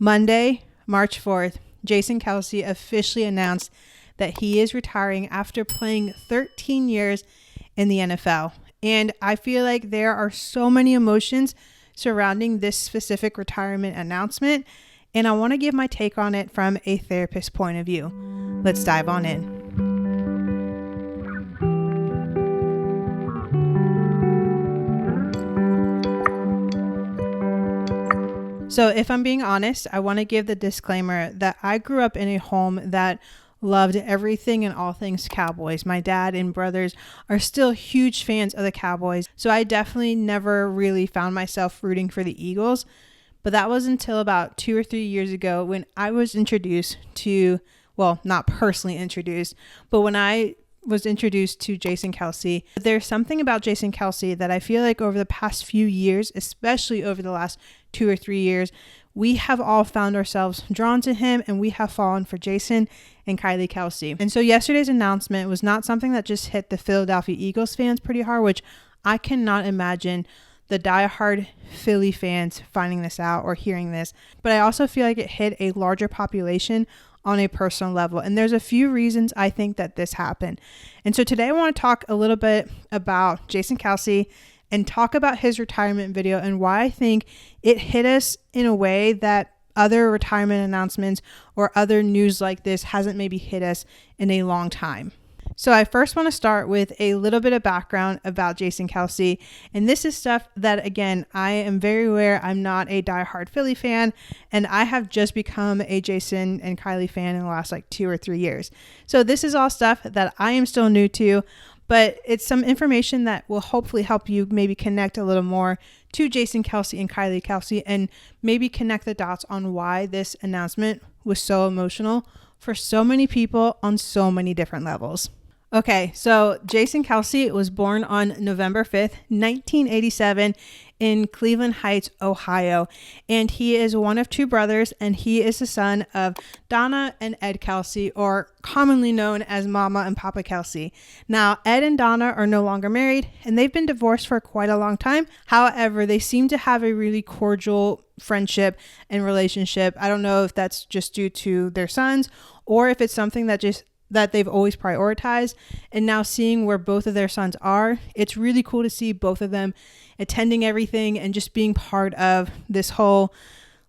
Monday, March 4th, Jason Kelce officially announced that he is retiring after playing 13 years in the NFL. And I feel like there are so many emotions surrounding this specific retirement announcement, and I want to give my take on it from a therapist point of view. Let's dive on in. So if I'm being honest, I want to give the disclaimer that I grew up in a home that loved everything and all things Cowboys. My dad and brothers are still huge fans of the Cowboys, so I definitely never really found myself rooting for the Eagles. But that was until about 2 or 3 years ago when I was introduced to, well, not personally introduced, but when I was introduced to Jason Kelce. There's something about Jason Kelce that I feel like over the past few years, especially over the last 2 or 3 years, we have all found ourselves drawn to him, and we have fallen for Jason and Kylie Kelce. And so yesterday's announcement was not something that just hit the Philadelphia Eagles fans pretty hard, which I cannot imagine the diehard Philly fans finding this out or hearing this. But I also feel like it hit a larger population on a personal level. And there's a few reasons I think that this happened. And so today I want to talk a little bit about Jason Kelce and talk about his retirement video and why I think it hit us in a way that other retirement announcements or other news like this hasn't maybe hit us in a long time. So I first want to start with a little bit of background about Jason Kelce. And this is stuff that, again, I am very aware I'm not a diehard Philly fan, and I have just become a Jason and Kylie fan in the last 2 or 3 years. So this is all stuff that I am still new to, but it's some information that will hopefully help you maybe connect a little more to Jason Kelce and Kylie Kelce and maybe connect the dots on why this announcement was so emotional for so many people on so many different levels. Okay, so Jason Kelce was born on November 5th, 1987 in Cleveland Heights, Ohio. And he is one of 2 brothers, and he is the son of Donna and Ed Kelce, or commonly known as Mama and Papa Kelce. Now, Ed and Donna are no longer married, and they've been divorced for quite a long time. However, they seem to have a really cordial friendship and relationship. I don't know if that's just due to their sons or if it's something that they've always prioritized. And now seeing where both of their sons are, it's really cool to see both of them attending everything and just being part of this whole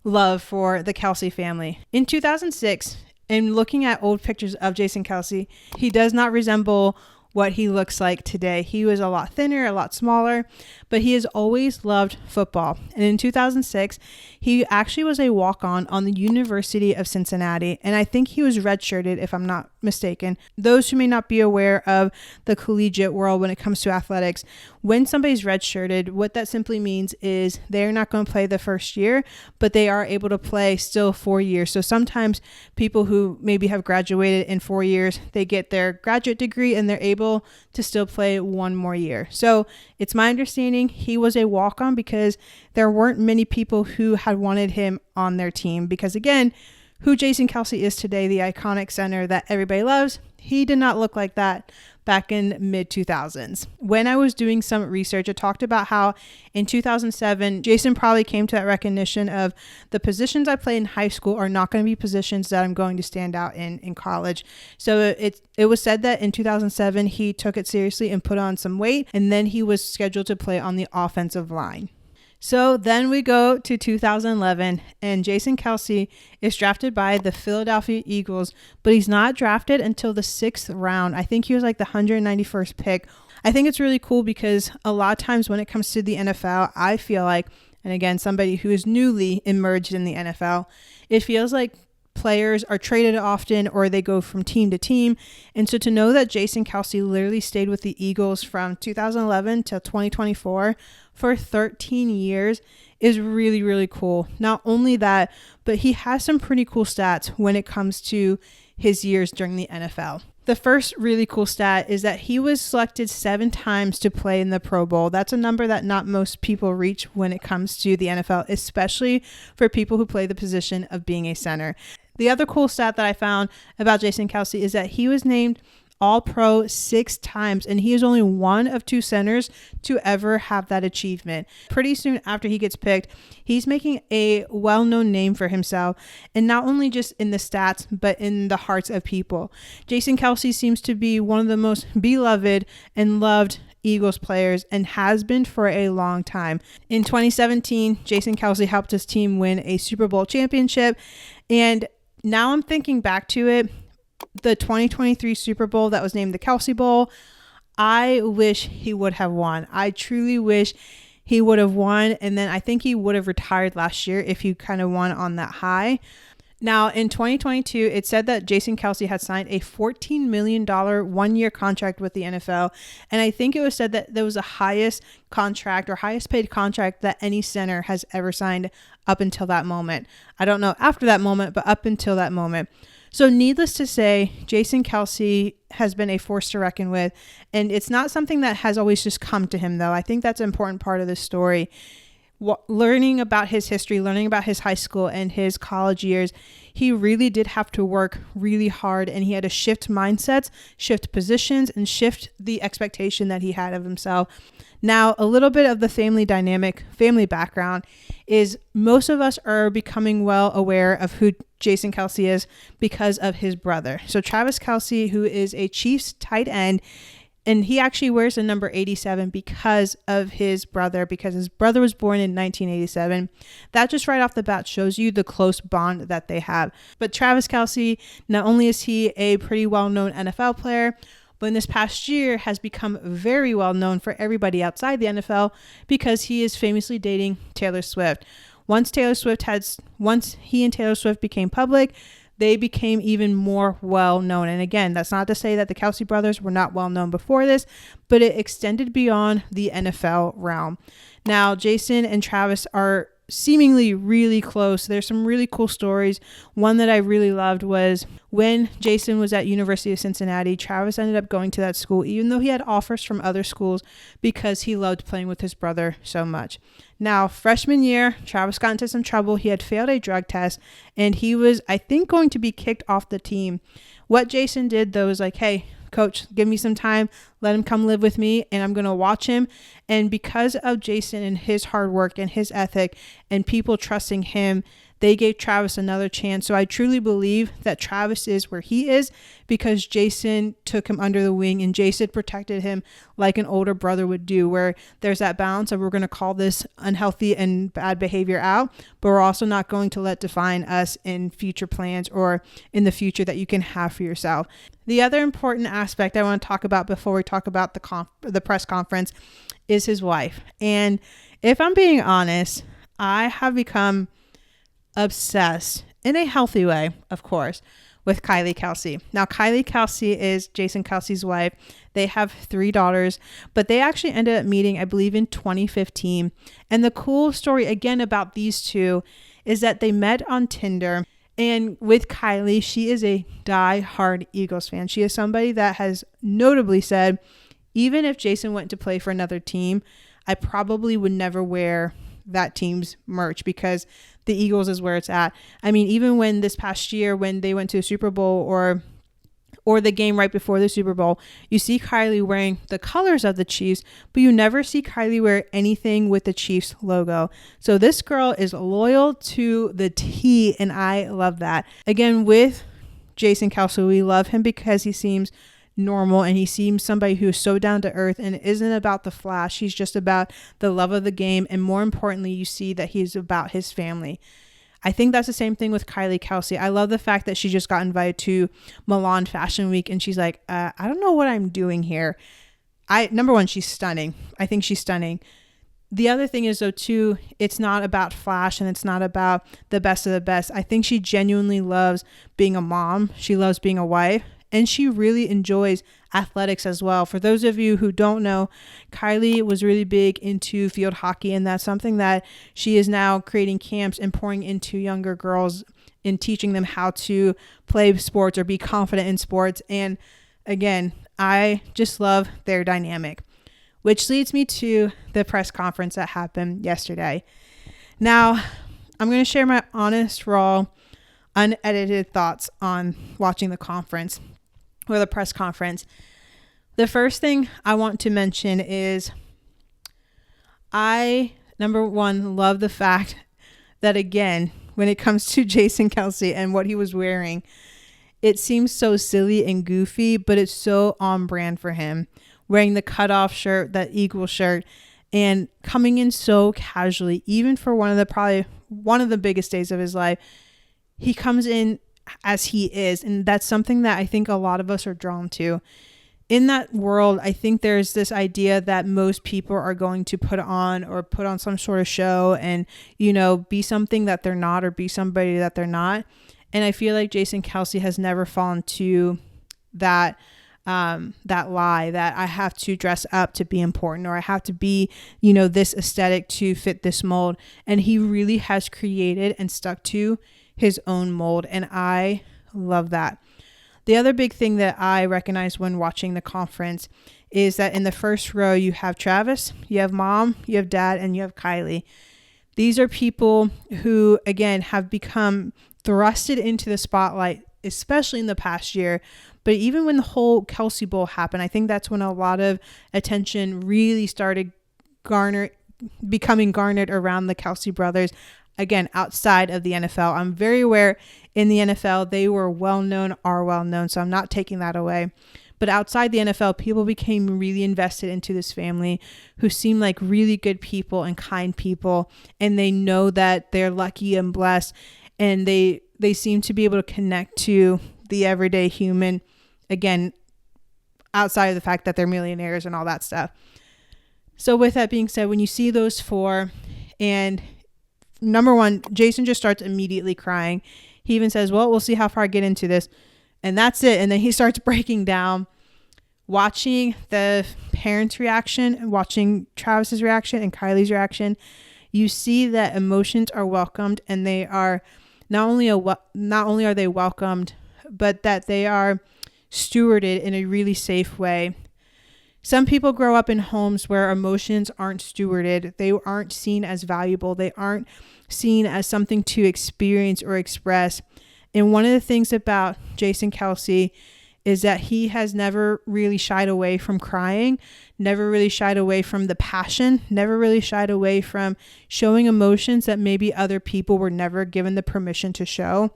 love for the Kelce family. In 2006, in looking at old pictures of Jason Kelce, he does not resemble what he looks like today. He was a lot thinner, a lot smaller, but he has always loved football. And in 2006, he actually was a walk-on on the University of Cincinnati, and I think he was redshirted, if I'm not mistaken. Those who may not be aware of the collegiate world when it comes to athletics, when somebody's redshirted, what that simply means is they're not going to play the first year, but they are able to play still 4 years. So sometimes people who maybe have graduated in 4 years, they get their graduate degree and they're able to still play 1 more year. So it's my understanding he was a walk-on because there weren't many people who had wanted him on their team, because again, who Jason Kelce is today, the iconic center that everybody loves, he did not look like that back in mid-2000s. When I was doing some research, it talked about how in 2007, Jason probably came to that recognition of the positions I play in high school are not going to be positions that I'm going to stand out in college. So it was said that in 2007, he took it seriously and put on some weight, and then he was scheduled to play on the offensive line. So then we go to 2011, and Jason Kelce is drafted by the Philadelphia Eagles, but he's not drafted until the 6th round. I think he was like the 191st pick. I think it's really cool because a lot of times when it comes to the NFL, I feel like, and again, somebody who is newly emerged in the NFL, it feels like players are traded often or they go from team to team. And so to know that Jason Kelce literally stayed with the Eagles from 2011 till 2024 for 13 years is really, really cool. Not only that, but he has some pretty cool stats when it comes to his years during the NFL. The first really cool stat is that he was selected 7 times to play in the Pro Bowl. That's a number that not most people reach when it comes to the NFL, especially for people who play the position of being a center. The other cool stat that I found about Jason Kelce is that he was named All-Pro 6 times, and he is only one of 2 centers to ever have that achievement. Pretty soon after he gets picked, he's making a well-known name for himself, and not only just in the stats, but in the hearts of people. Jason Kelce seems to be one of the most beloved and loved Eagles players and has been for a long time. In 2017, Jason Kelce helped his team win a Super Bowl championship, and now I'm thinking back to it, the 2023 Super Bowl that was named the Kelce Bowl, I wish he would have won. I truly wish he would have won, and then I think he would have retired last year if he kind of won on that high. Now, in 2022, it said that Jason Kelce had signed a $14 million one-year contract with the NFL. And I think it was said that that was the highest contract or highest paid contract that any center has ever signed up until that moment. I don't know after that moment, but up until that moment. So needless to say, Jason Kelce has been a force to reckon with. And it's not something that has always just come to him, though. I think that's an important part of this story. Learning about his history, learning about his high school and his college years, he really did have to work really hard, and he had to shift mindsets, shift positions, and shift the expectation that he had of himself. Now, a little bit of the family dynamic, family background is most of us are becoming well aware of who Jason Kelce is because of his brother. So Travis Kelce, who is a Chiefs tight end, and he actually wears the number 87 because of his brother, because his brother was born in 1987. That just right off the bat shows you the close bond that they have. But Travis Kelce, not only is he a pretty well-known NFL player, but in this past year has become very well known for everybody outside the NFL because he is famously dating Taylor Swift. Once he and Taylor Swift became public, they became even more well known. And again, that's not to say that the Kelce brothers were not well known before this, but it extended beyond the NFL realm. Now, Jason and Travis are seemingly really close. There's some really cool stories. One that I really loved was when Jason was at University of Cincinnati, Travis ended up going to that school, even though he had offers from other schools, because he loved playing with his brother so much. Now, freshman year, Travis got into some trouble. He had failed a drug test, and he was, I think, going to be kicked off the team. What Jason did, though, was like, hey, coach, give me some time, let him come live with me, and I'm going to watch him. And because of Jason and his hard work and his ethic and people trusting him, they gave Travis another chance. So I truly believe that Travis is where he is because Jason took him under the wing and Jason protected him like an older brother would do, where there's that balance of we're going to call this unhealthy and bad behavior out, but we're also not going to let define us in future plans or in the future that you can have for yourself. The other important aspect I want to talk about before we talk about the press conference is his wife. And if I'm being honest, I have become obsessed, in a healthy way, of course, with Kylie Kelce. Now, Kylie Kelce is Jason Kelce's wife. They have 3 daughters, but they actually ended up meeting, I believe, in 2015. And the cool story, again, about these two is that they met on Tinder. And with Kylie, she is a die-hard Eagles fan. She is somebody that has notably said, even if Jason went to play for another team, I probably would never wear that team's merch because the Eagles is where it's at. I mean, even when this past year, when they went to a Super Bowl or the game right before the Super Bowl, you see Kylie wearing the colors of the Chiefs, but you never see Kylie wear anything with the Chiefs logo. So this girl is loyal to the T, and I love that. Again, with Jason Kelce, we love him because he seems normal and he seems somebody who is so down to earth and isn't about the flash. He's just about the love of the game, and more importantly, you see that he's about his family. I think that's the same thing with Kylie Kelce. I love the fact that she just got invited to Milan Fashion Week and she's like, I don't know what I'm doing here. Number one, she's stunning. I think she's stunning. The other thing is, though, too, it's not about flash and it's not about the best of the best. I think she genuinely loves being a mom. She loves being a wife. And she really enjoys athletics as well. For those of you who don't know, Kylie was really big into field hockey, and that's something that she is now creating camps and pouring into younger girls and teaching them how to play sports or be confident in sports. And again, I just love their dynamic, which leads me to the press conference that happened yesterday. Now, I'm going to share my honest, raw, unedited thoughts on watching the conference. or the press conference. The first thing I want to mention is number one, love the fact that, again, when it comes to Jason Kelce and what he was wearing, it seems so silly and goofy, but it's so on brand for him. Wearing the cutoff shirt, that Eagle shirt, and coming in so casually, even for probably one of the biggest days of his life, he comes in as he is. And that's something that I think a lot of us are drawn to. In that world, I think there's this idea that most people are going to put on some sort of show and, be something that they're not, or be somebody that they're not. And I feel like Jason Kelce has never fallen to that lie that I have to dress up to be important, or I have to be, this aesthetic to fit this mold. And he really has created and stuck to his own mold. And I love that. The other big thing that I recognize when watching the conference is that in the first row, you have Travis, you have Mom, you have Dad, and you have Kylie. These are people who, again, have become thrusted into the spotlight, especially in the past year. But even when the whole Kelce Bowl happened, I think that's when a lot of attention really started becoming garnered around the Kelce brothers. Again, outside of the NFL. I'm very aware in the NFL, they were are well known. So I'm not taking that away. But outside the NFL, people became really invested into this family who seem like really good people and kind people. And they know that they're lucky and blessed. And they seem to be able to connect to the everyday human. Again, outside of the fact that they're millionaires and all that stuff. So with that being said, when you see those four, and number one, Jason just starts immediately crying. He even says, well, we'll see how far I get into this. And that's it. And then he starts breaking down. Watching the parents' reaction, watching Travis's reaction and Kylie's reaction, you see that emotions are welcomed, and they are not only are they welcomed, but that they are stewarded in a really safe way. Some people grow up in homes where emotions aren't stewarded. They aren't seen as valuable. They aren't seen as something to experience or express. And one of the things about Jason Kelce is that he has never really shied away from crying, never really shied away from the passion, never really shied away from showing emotions that maybe other people were never given the permission to show.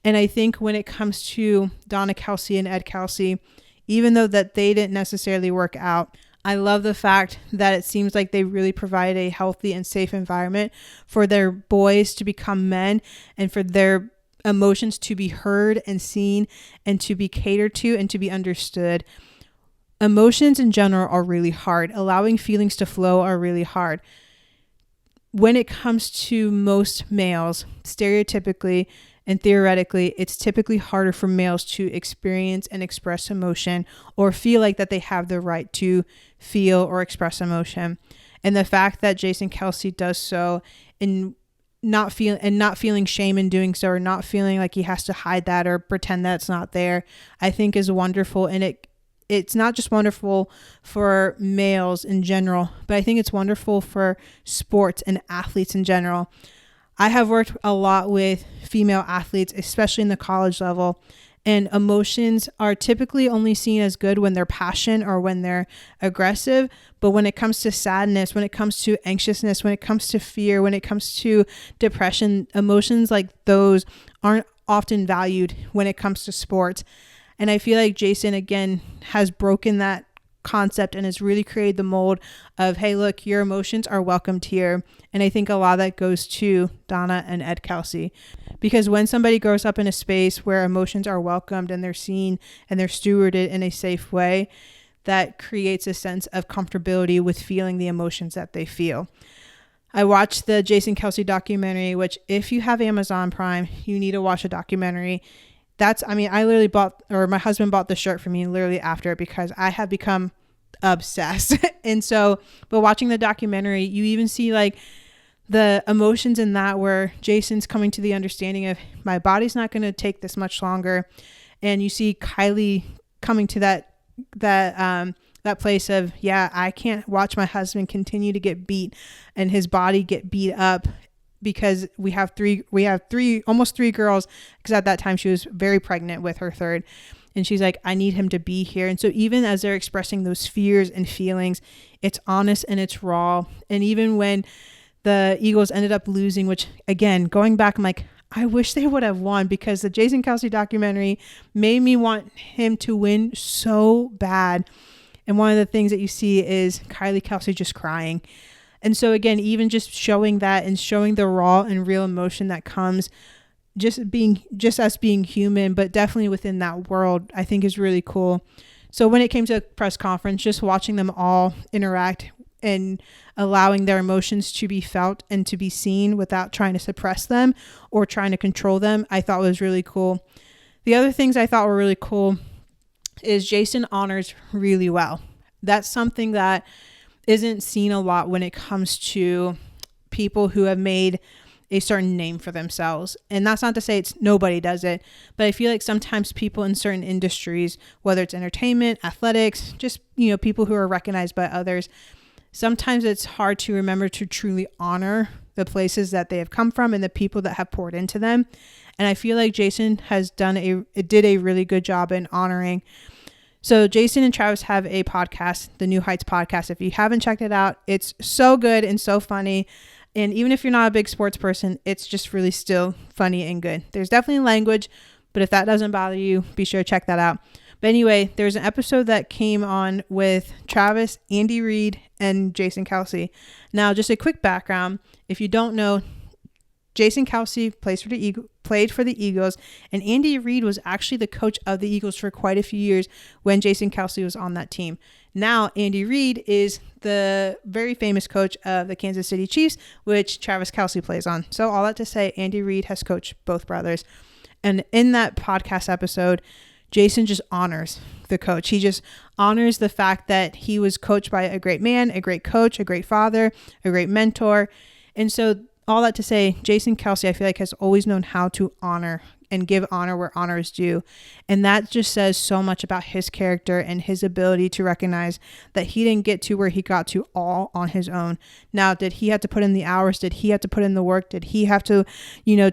And I think when it comes to Donna Kelce and Ed Kelce, even though that they didn't necessarily work out, I love the fact that it seems like they really provide a healthy and safe environment for their boys to become men, and for their emotions to be heard and seen, and to be catered to and to be understood. Emotions in general are really hard. Allowing feelings to flow are really hard. When it comes to most males, stereotypically and theoretically, it's typically harder for males to experience and express emotion, or feel like that they have the right to feel or express emotion. And the fact that Jason Kelce does so in not feeling shame in doing so, or not feeling like he has to hide that or pretend that it's not there, I think is wonderful. And it's not just wonderful for males in general, but I think it's wonderful for sports and athletes in general. I have worked a lot with female athletes, especially in the college level, and emotions are typically only seen as good when they're passionate or when they're aggressive. But when it comes to sadness, when it comes to anxiousness, when it comes to fear, when it comes to depression, emotions like those aren't often valued when it comes to sports. And I feel like Jason, again, has broken that concept and has really created the mold of, hey, look, your emotions are welcomed here. And I think a lot of that goes to Donna and Ed Kelce, because when somebody grows up in a space where emotions are welcomed and they're seen and they're stewarded in a safe way, that creates a sense of comfortability with feeling the emotions that they feel. I watched the Jason Kelce documentary, which if you have Amazon Prime, you need to watch a documentary. I literally my husband bought the shirt for me literally after, because I have become obsessed. And so, but watching the documentary, you even see like the emotions in that, where Jason's coming to the understanding of, my body's not going to take this much longer. And you see Kylie coming to that place of, yeah, I can't watch my husband continue to get beat and his body get beat up, because we have almost three girls, because at that time she was very pregnant with her third. And she's like, I need him to be here. And so even as they're expressing those fears and feelings, it's honest and it's raw. And even when the Eagles ended up losing, which again, going back, I'm like, I wish they would have won, because the Jason Kelce documentary made me want him to win so bad. And one of the things that you see is Kylie Kelce just crying. And so again, even just showing that and showing the raw and real emotion that comes just us being human, but definitely within that world, I think is really cool. So when it came to a press conference, just watching them all interact and allowing their emotions to be felt and to be seen without trying to suppress them or trying to control them, I thought was really cool. The other things I thought were really cool is Jason honors really well. That's something that isn't seen a lot when it comes to people who have made a certain name for themselves. And that's not to say nobody does it, but I feel like sometimes people in certain industries, whether it's entertainment, athletics, just, people who are recognized by others, sometimes it's hard to remember to truly honor the places that they have come from and the people that have poured into them. And I feel like Jason did a really good job in honoring. So Jason and Travis have a podcast, the New Heights podcast. If you haven't checked it out, it's so good and so funny. And even if you're not a big sports person, it's just really still funny and good. There's definitely language, but if that doesn't bother you, be sure to check that out. But anyway, there's an episode that came on with Travis, Andy Reid, and Jason Kelce. Now, just a quick background. If you don't know, Jason Kelce played for the Eagles, and Andy Reid was actually the coach of the Eagles for quite a few years when Jason Kelce was on that team. Now, Andy Reid is the very famous coach of the Kansas City Chiefs, which Travis Kelce plays on. So all that to say, Andy Reid has coached both brothers. And in that podcast episode, Jason just honors the coach. He just honors the fact that he was coached by a great man, a great coach, a great father, a great mentor. And so all that to say, Jason Kelce, I feel like, has always known how to honor and give honor where honor is due. And that just says so much about his character and his ability to recognize that he didn't get to where he got to all on his own. Now, did he have to put in the hours? Did he have to put in the work? Did he have to,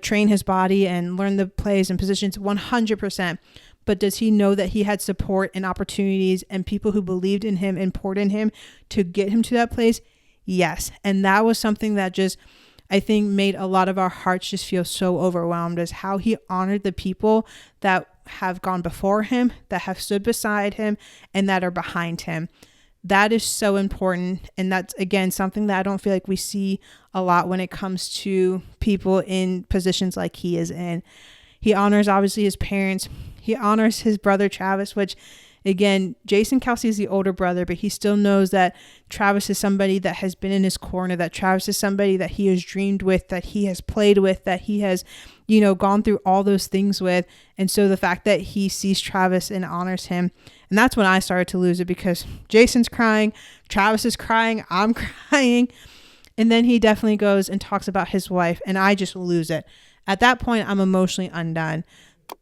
train his body and learn the plays and positions? 100%. But does he know that he had support and opportunities and people who believed in him and poured in him to get him to that place? Yes. And that was something that just, I think, made a lot of our hearts just feel so overwhelmed, as how he honored the people that have gone before him, that have stood beside him, and that are behind him. That is so important. And that's, again, something that I don't feel like we see a lot when it comes to people in positions like he is in. He honors, obviously, his parents. He honors his brother, Travis, which, again, Jason Kelce is the older brother, but he still knows that Travis is somebody that has been in his corner, that Travis is somebody that he has dreamed with, that he has played with, that he has, gone through all those things with. And so the fact that he sees Travis and honors him, and that's when I started to lose it, because Jason's crying, Travis is crying, I'm crying. And then he definitely goes and talks about his wife, and I just lose it. At that point, I'm emotionally undone.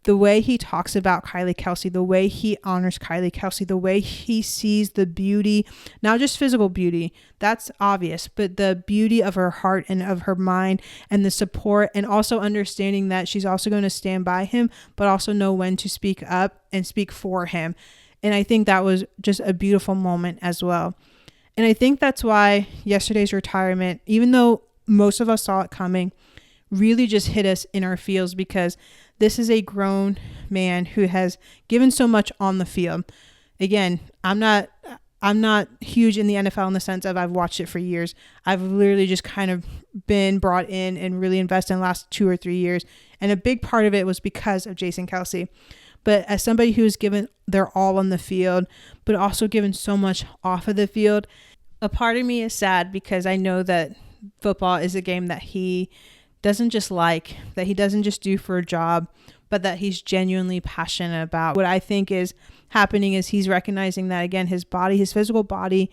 The way he talks about Kylie Kelce, the way he honors Kylie Kelce, the way he sees the beauty, not just physical beauty, that's obvious, but the beauty of her heart and of her mind, and the support, and also understanding that she's also going to stand by him, but also know when to speak up and speak for him. And I think that was just a beautiful moment as well. And I think that's why yesterday's retirement, even though most of us saw it coming, really just hit us in our feels, because this is a grown man who has given so much on the field. Again, I'm not huge in the NFL in the sense of I've watched it for years. I've literally just kind of been brought in and really invested in the last 2 or 3 years. And a big part of it was because of Jason Kelce. But as somebody who's given their all on the field, but also given so much off of the field, a part of me is sad, because I know that football is a game that he doesn't just like, that he doesn't just do for a job, but that he's genuinely passionate about. What I think is happening is he's recognizing that, again, his body, his physical body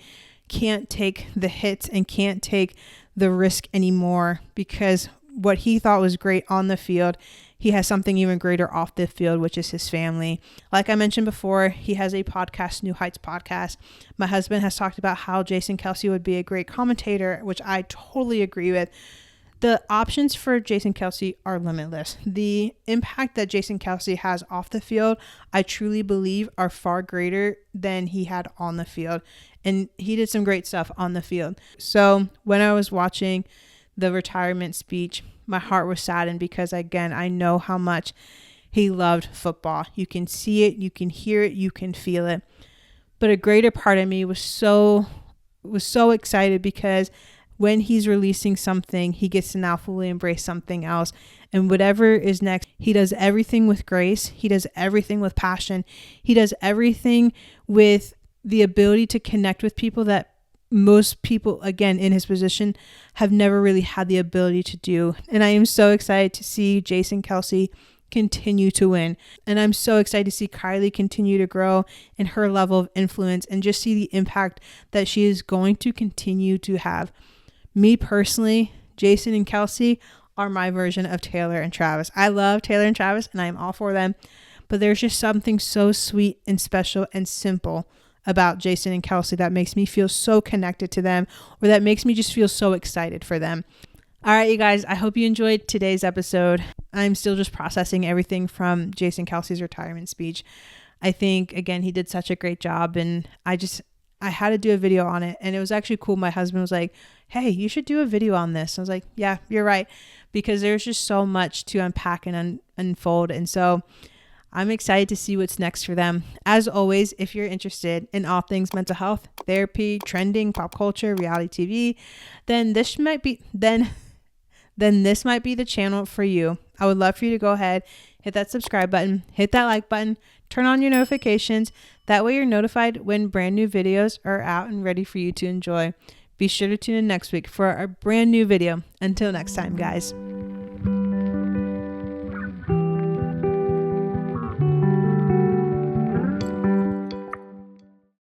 can't take the hits and can't take the risk anymore, because what he thought was great on the field, he has something even greater off the field, which is his family. Like I mentioned before, he has a podcast, New Heights podcast. My husband has talked about how Jason Kelce would be a great commentator, which I totally agree with. The options for Jason Kelce are limitless. The impact that Jason Kelce has off the field, I truly believe, are far greater than he had on the field. And he did some great stuff on the field. So when I was watching the retirement speech, my heart was saddened because, again, I know how much he loved football. You can see it, you can hear it, you can feel it. But a greater part of me was so excited because when he's releasing something, he gets to now fully embrace something else. And whatever is next, he does everything with grace. He does everything with passion. He does everything with the ability to connect with people that most people, again, in his position, have never really had the ability to do. And I am so excited to see Jason Kelce continue to win. And I'm so excited to see Kylie continue to grow in her level of influence and just see the impact that she is going to continue to have. Me personally, Jason and Kelce are my version of Taylor and Travis. I love Taylor and Travis and I'm all for them, but there's just something so sweet and special and simple about Jason and Kelce that makes me feel so connected to them, or that makes me just feel so excited for them. All right, you guys, I hope you enjoyed today's episode. I'm still just processing everything from Jason Kelce's retirement speech. I think, again, he did such a great job, and I had to do a video on it, and it was actually cool. My husband was like, hey, you should do a video on this. I was like, yeah, you're right, because there's just so much to unpack and unfold, and so I'm excited to see what's next for them. As always, if you're interested in all things mental health, therapy, trending, pop culture, reality TV, then this might be the channel for you. I would love for you to go ahead, hit that subscribe button, hit that like button, turn on your notifications. That way you're notified when brand new videos are out and ready for you to enjoy. Be sure to tune in next week for a brand new video. Until next time, guys.